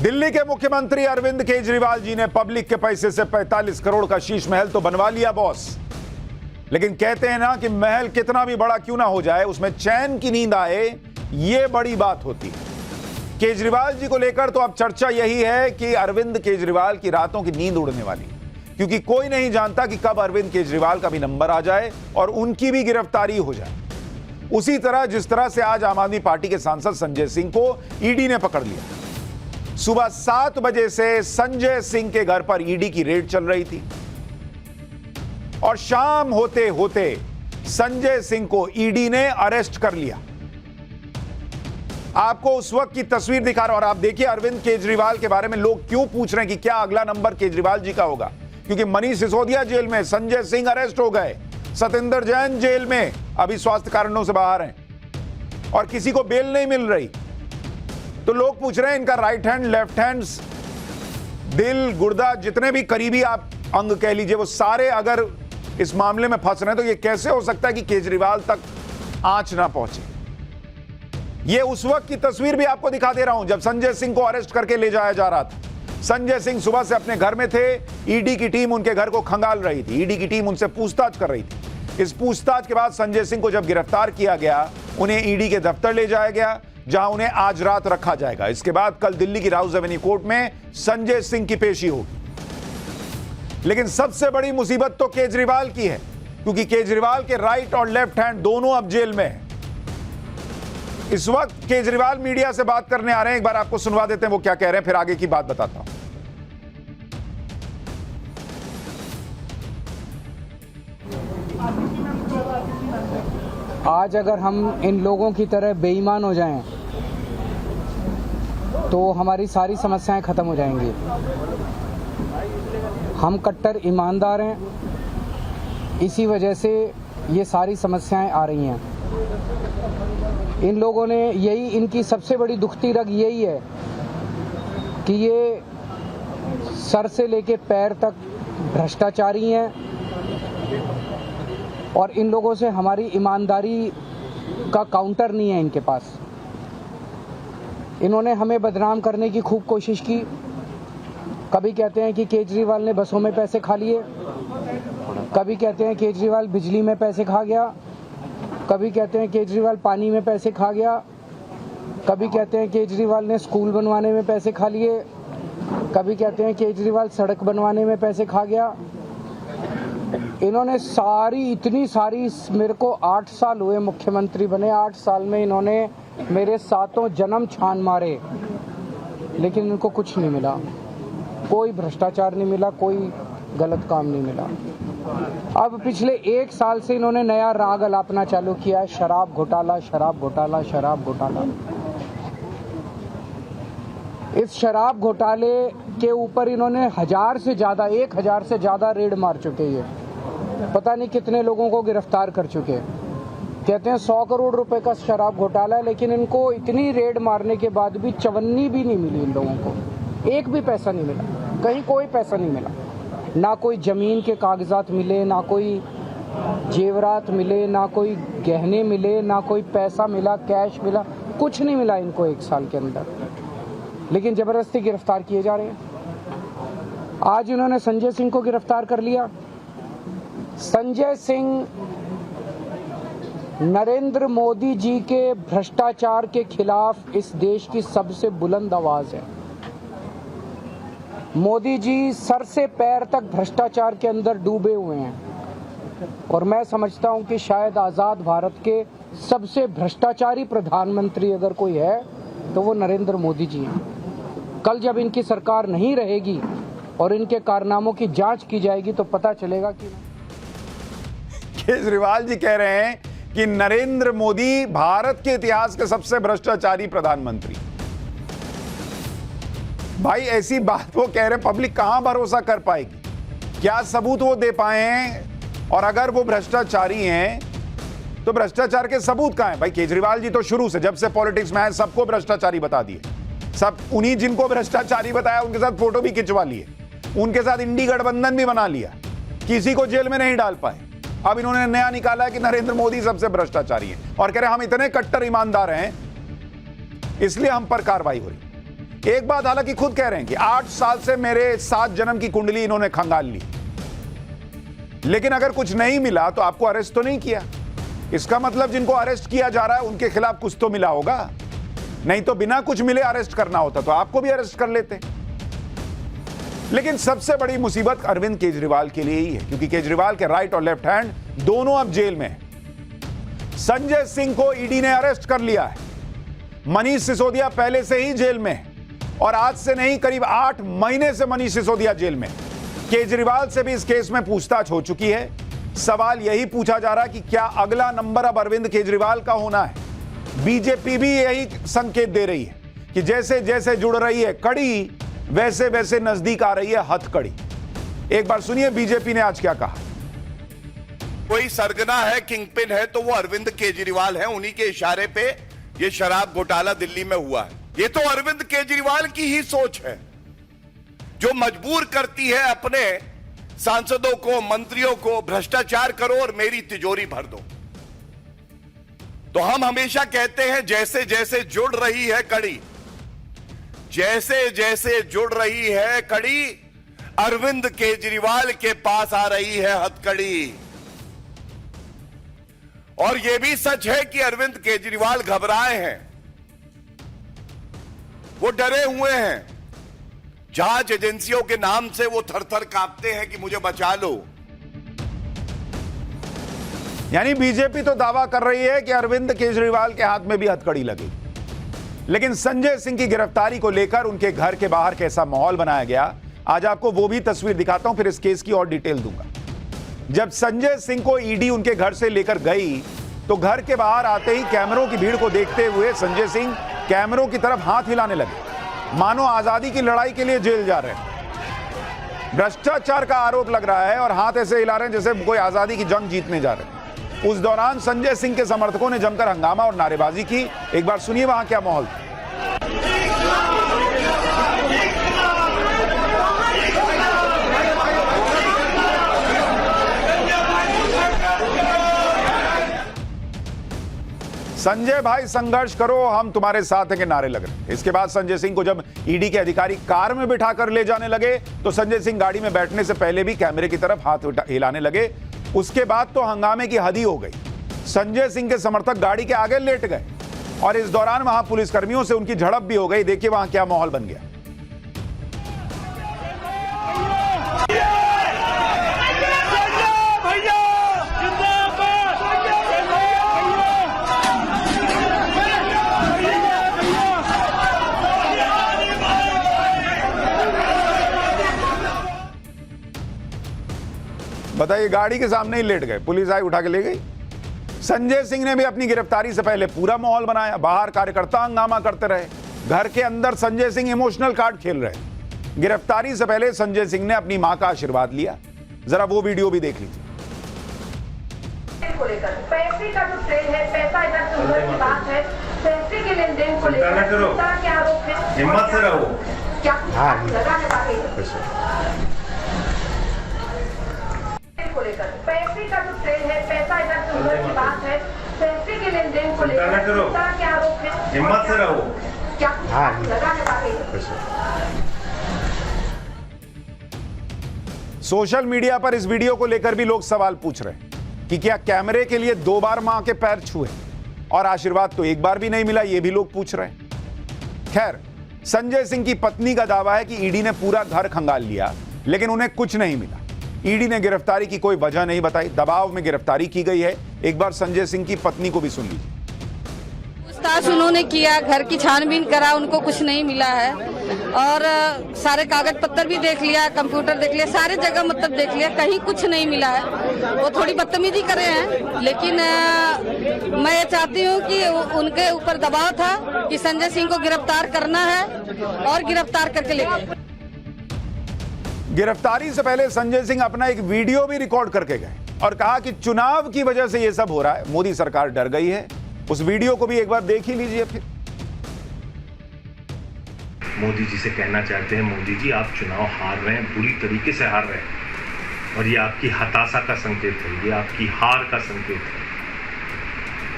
दिल्ली के मुख्यमंत्री अरविंद केजरीवाल जी ने पब्लिक के पैसे से 45 करोड़ का शीश महल तो बनवा लिया बॉस, लेकिन कहते हैं ना कि महल कितना भी बड़ा क्यों ना हो जाए, उसमें चैन की नींद आए, ये बड़ी बात होती है। केजरीवाल जी को लेकर तो अब चर्चा यही है कि अरविंद केजरीवाल की रातों की नींद उड़ने वाली है, क्योंकि कोई नहीं जानता कि कब अरविंद केजरीवाल का भी नंबर आ जाए और उनकी भी गिरफ्तारी हो जाए। उसी तरह जिस तरह से आज आम आदमी पार्टी के सांसद संजय सिंह को ईडी ने पकड़ लिया। सुबह 7 बजे से संजय सिंह के घर पर ईडी की रेड चल रही थी और शाम होते होते संजय सिंह को ईडी ने अरेस्ट कर लिया। आपको उस वक्त की तस्वीर दिखा रहा हूं और आप देखिए अरविंद केजरीवाल के बारे में लोग क्यों पूछ रहे हैं कि क्या अगला नंबर केजरीवाल जी का होगा, क्योंकि मनीष सिसोदिया जेल में, संजय सिंह अरेस्ट हो गए, सत्येंद्र जैन जेल में अभी स्वास्थ्य कारणों से बाहर हैं और किसी को बेल नहीं मिल रही। तो लोग पूछ रहे हैं इनका राइट हैंड, लेफ्ट हैंड, दिल, गुर्दा, जितने भी करीबी आप अंग कह लीजिए, वो सारे अगर इस मामले में फंस रहे हैं तो ये कैसे हो सकता है कि केजरीवाल तक आंच ना पहुंचे। ये उस वक्त की तस्वीर भी आपको दिखा दे रहा हूं जब संजय सिंह को अरेस्ट करके ले जाया जा रहा था। संजय सिंह सुबह से अपने घर में थे, ईडी की टीम उनके घर को खंगाल रही थी, ईडी की टीम उनसे पूछताछ कर रही थी। इस पूछताछ के बाद संजय सिंह को जब गिरफ्तार किया गया, उन्हें ईडी के दफ्तर ले जाया गया, जहां उन्हें आज रात रखा जाएगा। इसके बाद कल दिल्ली की राउज एवेन्यू कोर्ट में संजय सिंह की पेशी होगी। लेकिन सबसे बड़ी मुसीबत तो केजरीवाल की है, क्योंकि केजरीवाल के राइट और लेफ्ट हैंड दोनों अब जेल में हैं। इस वक्त केजरीवाल मीडिया से बात करने आ रहे हैं, एक बार आपको सुनवा देते हैं वो क्या कह रहे हैं, फिर आगे की बात बताता हूं। आज अगर हम इन लोगों की तरह बेईमान हो जाएं तो हमारी सारी समस्याएं खत्म हो जाएंगी। हम कट्टर ईमानदार हैं, इसी वजह से ये सारी समस्याएं आ रही हैं। इन लोगों ने यही, इनकी सबसे बड़ी दुखती रग यही है कि ये सर से लेके पैर तक भ्रष्टाचारी हैं और इन लोगों से हमारी ईमानदारी का काउंटर नहीं है इनके पास। इन्होंने हमें बदनाम करने की खूब कोशिश की। कभी कहते हैं कि केजरीवाल ने बसों में पैसे खा लिए, कभी कहते हैं केजरीवाल बिजली में पैसे खा गया, कभी कहते हैं केजरीवाल पानी में पैसे खा गया, कभी कहते हैं केजरीवाल ने स्कूल बनवाने में पैसे खा लिए, कभी कहते हैं केजरीवाल सड़क बनवाने में पैसे खा गया। इन्होंने इतनी सारी, मेरे को 8 साल हुए मुख्यमंत्री बने, 8 साल में इन्होंने मेरे 7 जन्म छान मारे, लेकिन इनको कुछ नहीं मिला, कोई भ्रष्टाचार नहीं मिला, कोई गलत काम नहीं मिला। अब पिछले 1 साल से इन्होंने नया राग अलापना चालू किया है, शराब घोटाला, शराब घोटाला, शराब घोटाला। इस शराब घोटाले के ऊपर इन्होंने 1000 से ज़्यादा रेड मार चुके हैं। पता नहीं कितने लोगों को गिरफ्तार कर चुके हैं। कहते हैं 100 करोड़ रुपए का शराब घोटाला है, लेकिन इनको इतनी रेड मारने के बाद भी चवन्नी भी नहीं मिली इन लोगों को, एक भी पैसा नहीं मिला, कहीं कोई पैसा नहीं मिला, ना कोई जमीन के कागजात मिले, ना कोई जेवरात मिले, ना कोई गहने मिले, ना कोई पैसा मिला, कैश मिला, कुछ नहीं मिला इनको 1 साल के अंदर, लेकिन जबरदस्ती गिरफ्तार किए जा रहे हैं। आज इन्होंने संजय सिंह को गिरफ्तार कर लिया। संजय सिंह नरेंद्र मोदी जी के भ्रष्टाचार के खिलाफ इस देश की सबसे बुलंद आवाज है। मोदी जी सर से पैर तक भ्रष्टाचार के अंदर डूबे हुए हैं और मैं समझता हूं कि शायद आज़ाद भारत के सबसे भ्रष्टाचारी प्रधानमंत्री अगर कोई है तो वो नरेंद्र मोदी जी हैं। कल जब इनकी सरकार नहीं रहेगी और इनके कारनामों की जांच की जाएगी तो पता चलेगा कि केजरीवाल जी कह रहे हैं कि नरेंद्र मोदी भारत के इतिहास के सबसे भ्रष्टाचारी प्रधानमंत्री। भाई ऐसी बात वो कह रहे हैं, पब्लिक कहां भरोसा कर पाएगी, क्या सबूत वो दे पाए हैं? और अगर वो भ्रष्टाचारी हैं तो भ्रष्टाचार के सबूत कहां हैं? भाई केजरीवाल जी तो शुरू से, जब से पॉलिटिक्स में आए, सबको भ्रष्टाचारी बता दिए। सब उन्हीं जिनको भ्रष्टाचारी बताया उनके साथ फोटो भी खिंचवा लिए, उनके साथ इंडी गठबंधन भी बना लिया, किसी को जेल में नहीं डाल पाए। अब इन्होंने नया निकाला है कि नरेंद्र मोदी सबसे भ्रष्टाचारी है और कह रहे हम इतने कट्टर ईमानदार हैं इसलिए हम पर कार्रवाई हो रही। एक बात हालांकि खुद कह रहे हैं कि 8 साल से मेरे 7 जन्म की कुंडली इन्होंने खंगाल ली, लेकिन अगर कुछ नहीं मिला तो आपको अरेस्ट तो नहीं किया। इसका मतलब जिनको अरेस्ट किया जा रहा है उनके खिलाफ कुछ तो मिला होगा, नहीं तो बिना कुछ मिले अरेस्ट करना होता तो आपको भी अरेस्ट कर लेते। लेकिन सबसे बड़ी मुसीबत अरविंद केजरीवाल के लिए ही है, क्योंकि केजरीवाल के राइट और लेफ्ट हैंड दोनों अब जेल में हैं। संजय सिंह को ईडी ने अरेस्ट कर लिया है। मनीष सिसोदिया पहले से ही जेल में है और आज से नहीं करीब 8 महीने से मनीष सिसोदिया जेल में। केजरीवाल से भी इस केस में पूछताछ हो चुकी है। सवाल यही पूछा जा रहा है कि क्या अगला नंबर अब अरविंद केजरीवाल का होना है। बीजेपी भी यही संकेत दे रही है कि जैसे जैसे जुड़ रही है कड़ी, वैसे वैसे नजदीक आ रही है हथकड़ी। एक बार सुनिए बीजेपी ने आज क्या कहा। कोई सरगना है, किंगपिन है तो वो अरविंद केजरीवाल है। उन्हीं के इशारे पे ये शराब घोटाला दिल्ली में हुआ है। ये तो अरविंद केजरीवाल की ही सोच है जो मजबूर करती है अपने सांसदों को, मंत्रियों को भ्रष्टाचार करो और मेरी तिजोरी भर दो। तो हम हमेशा कहते हैं जैसे जैसे जुड़ रही है कड़ी, जैसे जैसे जुड़ रही है कड़ी, अरविंद केजरीवाल के पास आ रही है हथकड़ी। और यह भी सच है कि अरविंद केजरीवाल घबराए हैं, वो डरे हुए हैं। जांच एजेंसियों के नाम से वो थर-थर कांपते हैं कि मुझे बचा लो। यानी बीजेपी तो दावा कर रही है कि अरविंद केजरीवाल के हाथ में भी हथकड़ी लगी, लेकिन संजय सिंह की गिरफ्तारी को लेकर उनके घर के बाहर कैसा माहौल बनाया गया, आज आपको वो भी तस्वीर दिखाता हूं, फिर इस केस की और डिटेल दूंगा। जब संजय सिंह को ईडी उनके घर से लेकर गई तो घर के बाहर आते ही कैमरों की भीड़ को देखते हुए संजय सिंह कैमरों की तरफ हाथ हिलाने लगे, मानो आजादी की लड़ाई के लिए जेल जा रहे हैं। भ्रष्टाचार का आरोप लग रहा है और हाथ ऐसे हिला रहे हैं जैसे कोई आजादी की जंग जीतने जा रहे हैं। उस दौरान संजय सिंह के समर्थकों ने जमकर हंगामा और नारेबाजी की। एक बार सुनिए वहां क्या माहौल था। संजय भाई संघर्ष करो, हम तुम्हारे साथ हैं के नारे लग रहे। इसके बाद संजय सिंह को जब ईडी के अधिकारी कार में बिठाकर ले जाने लगे तो संजय सिंह गाड़ी में बैठने से पहले भी कैमरे की तरफ हाथ हिलाने लगे। उसके बाद तो हंगामे की हद ही हो गई। संजय सिंह के समर्थक गाड़ी के आगे लेट गए और इस दौरान वहां पुलिसकर्मियों से उनकी झड़प भी हो गई। देखिए वहां क्या माहौल बन गया। बताइए, गाड़ी के सामने ही लेट गए, पुलिस आई उठा के ले गई। संजय सिंह ने भी अपनी गिरफ्तारी से पहले पूरा माहौल बनाया। बाहर कार्यकर्ता हंगामा करते रहे, घर के अंदर संजय सिंह इमोशनल कार्ड खेल रहे। गिरफ्तारी से पहले संजय सिंह ने अपनी मां का आशीर्वाद लिया। जरा वो वीडियो भी देख लीजिए। पैसे का जो ट्रेंड है, पैसा इधर से उधर की बात है, पैसे के लेन देन को लेकर क्या आरोप है? हिम्मत से रहो। क्या लगा है बाकी को लेकर पैसे का जो ट्रेंड है, पैसा इधर से उधर की बात है, पैसे के लेन देन को लेकर क्या आरोप है? हिम्मत से रहो। क्या लगा है बाकी सोशल मीडिया पर इस वीडियो को लेकर भी लोग सवाल पूछ रहे हैं कि क्या कैमरे के लिए 2 बार मां के पैर छुए और आशीर्वाद तो एक बार भी नहीं मिला, ये भी लोग पूछ रहे हैं। खैर, संजय सिंह की पत्नी का दावा है कि ईडी ने पूरा घर खंगाल लिया लेकिन उन्हें कुछ नहीं मिला। ईडी ने गिरफ्तारी की कोई वजह नहीं बताई, दबाव में गिरफ्तारी की गई है। एक बार संजय सिंह की पत्नी को भी सुन लीजिए। पूछताछ उन्होंने किया, घर की छानबीन करा, उनको कुछ नहीं मिला है और सारे कागज पत्तर भी देख लिया, कंप्यूटर देख लिया, सारे जगह मतलब देख लिया, कहीं कुछ नहीं मिला है। वो थोड़ी बदतमीजी करे हैं, लेकिन मैं ये चाहती हूँ कि उनके ऊपर दबाव था कि संजय सिंह को गिरफ्तार करना है और गिरफ्तार करके ले गए। गिरफ्तारी से पहले संजय सिंह अपना एक वीडियो भी रिकॉर्ड करके गए और कहा कि चुनाव की वजह से यह सब हो रहा है, मोदी सरकार डर गई है। उस वीडियो को भी एक बार देख ही लीजिए। फिर मोदी जी से कहना चाहते हैं, मोदी जी आप चुनाव हार रहे हैं, बुरी तरीके से हार रहे हैं और ये आपकी हताशा का संकेत है, ये आपकी हार का संकेत है।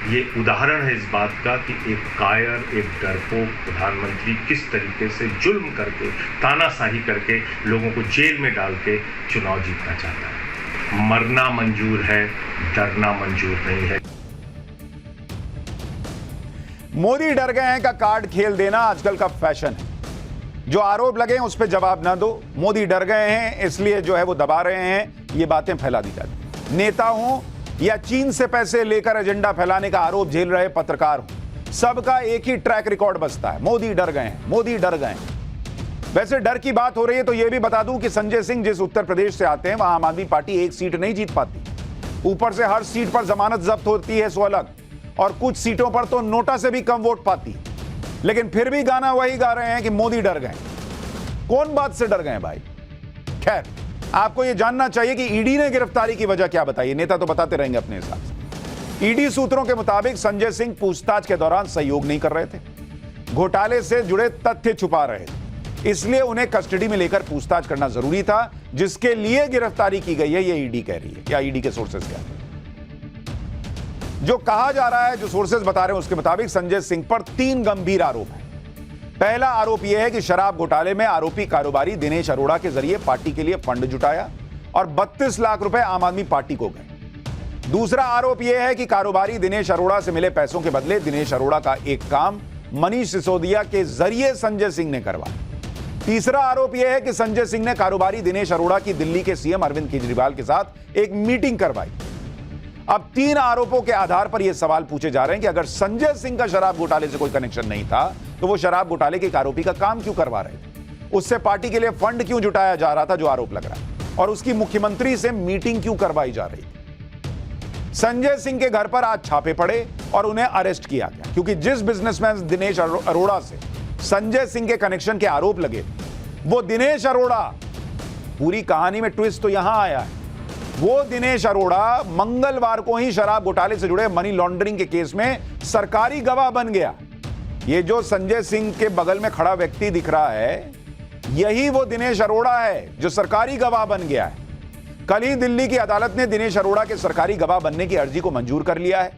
ये उदाहरण है इस बात का कि एक कायर, एक डरपोक प्रधानमंत्री किस तरीके से जुल्म करके, तानाशाही करके, लोगों को जेल में डाल के चुनाव जीतना चाहता है। मरना मंजूर है, डरना मंजूर नहीं है। मोदी डर गए हैं का कार्ड खेल देना आजकल का फैशन है। जो आरोप लगे हैं उस पर जवाब ना दो। मोदी डर गए हैं इसलिए जो है वो दबा रहे हैं, ये बातें फैला दी जाती। नेता हो या चीन से पैसे लेकर एजेंडा फैलाने का आरोप झेल रहे पत्रकार हो, सबका एक ही ट्रैक रिकॉर्ड बसता है, मोदी डर गए हैं, मोदी डर गए हैं। वैसे डर की बात हो रही है तो यह भी बता दूं कि संजय सिंह जिस उत्तर प्रदेश से आते हैं वहां आम आदमी पार्टी एक सीट नहीं जीत पाती। ऊपर से हर सीट पर जमानत जब्त होती है सो अलग, और कुछ सीटों पर तो नोटा से भी कम वोट पाती। लेकिन फिर भी गाना वही गा रहे हैं कि मोदी डर गए। कौन बात से डर गए भाई? खैर, आपको यह जानना चाहिए कि ईडी ने गिरफ्तारी की वजह क्या बताई। नेता तो बताते रहेंगे अपने हिसाब से। ईडी सूत्रों के मुताबिक संजय सिंह पूछताछ के दौरान सहयोग नहीं कर रहे थे, घोटाले से जुड़े तथ्य छुपा रहे थे, इसलिए उन्हें कस्टडी में लेकर पूछताछ करना जरूरी था, जिसके लिए गिरफ्तारी की गई है, यह ईडी कह रही है, या ईडी के सोर्सेज कह रहे हैं। जो कहा जा रहा है, जो सोर्सेज बता रहे हैं उसके मुताबिक संजय सिंह पर 3 गंभीर आरोप हैं। पहला आरोप यह है कि शराब घोटाले में आरोपी कारोबारी दिनेश अरोड़ा के जरिए पार्टी के लिए फंड जुटाया और 32 लाख रुपए आम आदमी पार्टी को गए। दूसरा आरोप यह है कि कारोबारी दिनेश अरोड़ा से मिले पैसों के बदले दिनेश अरोड़ा का एक काम मनीष सिसोदिया के जरिए संजय सिंह ने करवाया। तीसरा आरोप यह है कि संजय सिंह ने कारोबारी दिनेश अरोड़ा की दिल्ली के सीएम अरविंद केजरीवाल के साथ एक मीटिंग करवाई। अब 3 आरोपों के आधार पर यह सवाल पूछे जा रहे हैं कि अगर संजय सिंह का शराब घोटाले से कोई कनेक्शन नहीं था तो वो शराब घोटाले के आरोपी का काम क्यों करवा रहे थे, उससे पार्टी के लिए फंड क्यों जुटाया जा रहा था जो आरोप लग रहा है, और उसकी मुख्यमंत्री से मीटिंग क्यों करवाई जा रही थी। संजय सिंह के घर पर आज छापे पड़े और उन्हें अरेस्ट किया गया, क्योंकि जिस बिजनेसमैन दिनेश अरोड़ा से संजय सिंह के कनेक्शन के आरोप लगे वो दिनेश अरोड़ा, पूरी कहानी में ट्विस्ट तो यहां आया है, वो दिनेश अरोड़ा मंगलवार को ही शराब घोटाले से जुड़े मनी लॉन्ड्रिंग के केस में सरकारी गवाह बन गया। ये जो संजय सिंह के बगल में खड़ा व्यक्ति दिख रहा है, यही वो दिनेश अरोड़ा है जो सरकारी गवाह बन गया है। कल ही दिल्ली की अदालत ने दिनेश अरोड़ा के सरकारी गवाह बनने की अर्जी को मंजूर कर लिया है।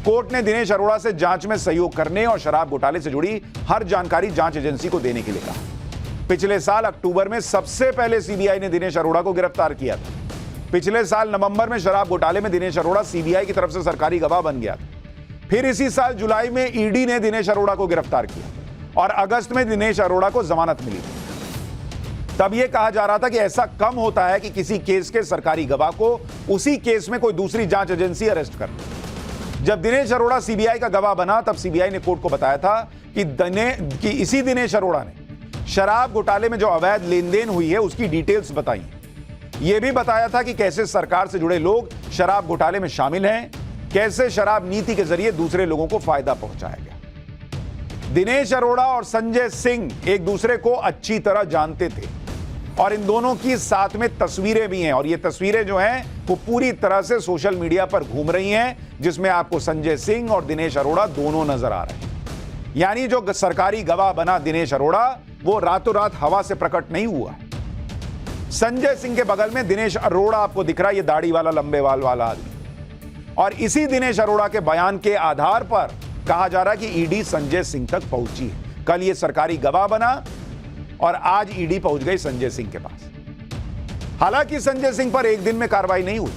कोर्ट ने दिनेश अरोड़ा से जांच में सहयोग करने और शराब घोटाले से जुड़ी हर जानकारी जांच एजेंसी को देने के लिए कहा। पिछले साल अक्टूबर में सबसे पहले सीबीआई ने दिनेश अरोड़ा को गिरफ्तार किया था। पिछले साल नवंबर में शराब घोटाले में दिनेश अरोड़ा सीबीआई की तरफ से सरकारी गवाह बन गया था। फिर इसी साल जुलाई में ईडी ने दिनेश अरोड़ा को गिरफ्तार किया और अगस्त में दिनेश अरोड़ा को जमानत मिली। तब यह कहा जा रहा था कि ऐसा कम होता है कि किसी केस के सरकारी गवाह को उसी केस में कोई दूसरी जांच एजेंसी अरेस्ट कर ले। जब दिनेश अरोड़ा सीबीआई का गवाह बना तब सीबीआई ने कोर्ट को बताया था कि इसी दिनेश अरोड़ा ने शराब घोटाले में जो अवैध लेन देन हुई है उसकी डिटेल्स बताई। यह भी बताया था कि कैसे सरकार से जुड़े लोग शराब घोटाले में शामिल हैं, कैसे शराब नीति के जरिए दूसरे लोगों को फायदा पहुंचाया गया। दिनेश अरोड़ा और संजय सिंह एक दूसरे को अच्छी तरह जानते थे और इन दोनों की साथ में तस्वीरें भी हैं, और ये तस्वीरें जो हैं वो पूरी तरह से सोशल मीडिया पर घूम रही हैं, जिसमें आपको संजय सिंह और दिनेश अरोड़ा दोनों नजर आ रहे हैं। यानी जो सरकारी गवाह बना दिनेश अरोड़ा वो रातों रात हवा से प्रकट नहीं हुआ। संजय सिंह के बगल में दिनेश अरोड़ा आपको दिख रहा है, ये दाढ़ी वाला लंबे बाल वाला आदमी, और इसी दिनेश अरोड़ा के बयान के आधार पर कहा जा रहा है कि ईडी संजय सिंह तक पहुंची है। कल ये सरकारी गवाह बना और आज ईडी पहुंच गई संजय सिंह के पास। हालांकि संजय सिंह पर एक दिन में कार्रवाई नहीं हुई।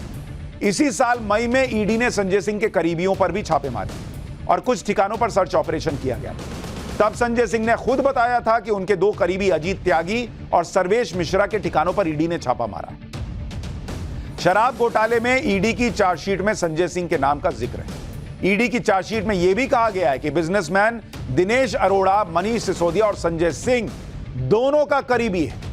इसी साल मई में ईडी ने संजय सिंह के करीबियों पर भी छापे मारे और कुछ ठिकानों पर सर्च ऑपरेशन किया गया। तब संजय सिंह ने खुद बताया था कि उनके 2 करीबी अजीत त्यागी और सर्वेश मिश्रा के ठिकानों पर ईडी ने छापा मारा। शराब घोटाले में ईडी की चार्जशीट में संजय सिंह के नाम का जिक्र है। ईडी की चार्जशीट में यह भी कहा गया है कि बिजनेसमैन दिनेश अरोड़ा, मनीष सिसोदिया और संजय सिंह दोनों का करीबी है।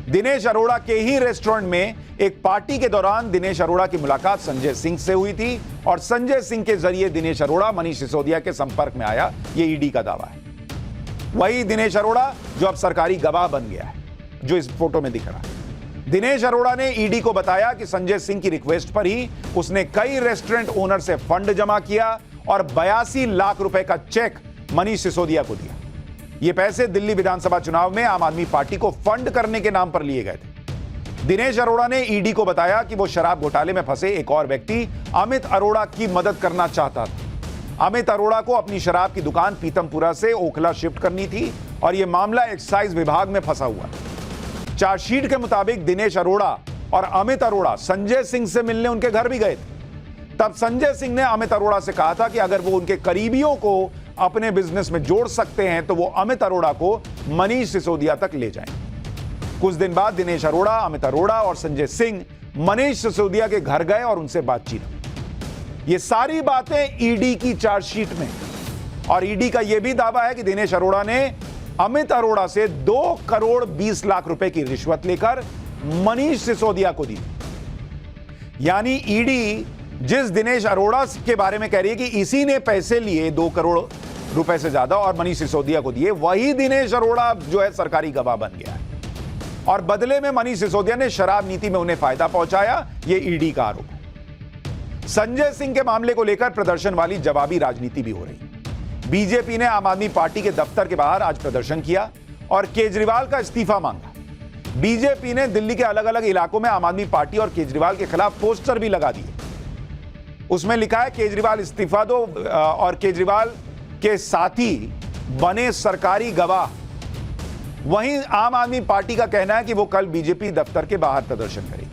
दिनेश अरोड़ा के ही रेस्टोरेंट में एक पार्टी के दौरान दिनेश अरोड़ा की मुलाकात संजय सिंह से हुई थी और संजय सिंह के जरिए दिनेश अरोड़ा मनीष सिसोदिया के संपर्क में आया, यह ईडी का दावा है। वही दिनेश अरोड़ा जो अब सरकारी गवाह बन गया है, जो इस फोटो में दिख रहा है। दिनेश अरोड़ा ने ईडी को बताया कि संजय सिंह की रिक्वेस्ट पर ही उसने कई रेस्टोरेंट ओनर से फंड जमा किया और 82 लाख रुपए का चेक मनीष सिसोदिया को दिया। ये पैसे दिल्ली विधानसभा चुनाव में आम आदमी पार्टी को फंड करने के नाम पर लिए गए थे। दिनेश अरोड़ा ने ईडी को बताया कि वो शराब घोटाले में फंसे एक और व्यक्ति अमित अरोड़ा की मदद करना चाहता था। अमित अरोड़ा को अपनी शराब की दुकान पीतमपुरा से ओखला शिफ्ट करनी थी और यह मामला एक्साइज विभाग में फंसा हुआ है। चार्जशीट के मुताबिक दिनेश अरोड़ा और अमित अरोड़ा संजय सिंह से मिलने उनके घर भी गए थे। तब संजय सिंह ने अमित अरोड़ा से कहा था कि अगर वो उनके करीबियों को अपने बिजनेस में जोड़ सकते हैं तो वो अमित अरोड़ा को मनीष सिसोदिया तक ले जाएं। कुछ दिन बाद दिनेश अरोड़ा, अमित अरोड़ा और संजय सिंह मनीष सिसोदिया के घर गए और उनसे बातचीत हुई। ये सारी बातें ईडी की चार्जशीट में, और ईडी का यह भी दावा है कि दिनेश अरोड़ा ने अमित अरोड़ा से 2 करोड़ 20 लाख रुपए की रिश्वत लेकर मनीष सिसोदिया को दी। यानी ईडी जिस दिनेश अरोड़ा के बारे में कह रही है कि इसी ने पैसे लिए 2 करोड़ रुपए से ज्यादा और मनीष सिसोदिया को दिए, वही दिनेश अरोड़ा जो है सरकारी गवाह बन गया है और बदले में मनीष सिसोदिया ने शराब नीति में उन्हें फायदा पहुंचाया। यह ईडी का आरोप है। संजय सिंह के मामले को लेकर प्रदर्शन वाली जवाबी राजनीति भी हो रही। बीजेपी ने आम आदमी पार्टी के दफ्तर के बाहर आज प्रदर्शन किया और केजरीवाल का इस्तीफा मांगा। बीजेपी ने दिल्ली के अलग अलग इलाकों में आम आदमी पार्टी और केजरीवाल के खिलाफ पोस्टर भी लगा दिए। उसमें लिखा है केजरीवाल इस्तीफा दो और केजरीवाल के साथी बने सरकारी गवाह। वहीं आम आदमी पार्टी का कहना है कि वो कल बीजेपी दफ्तर के बाहर प्रदर्शन करेगी।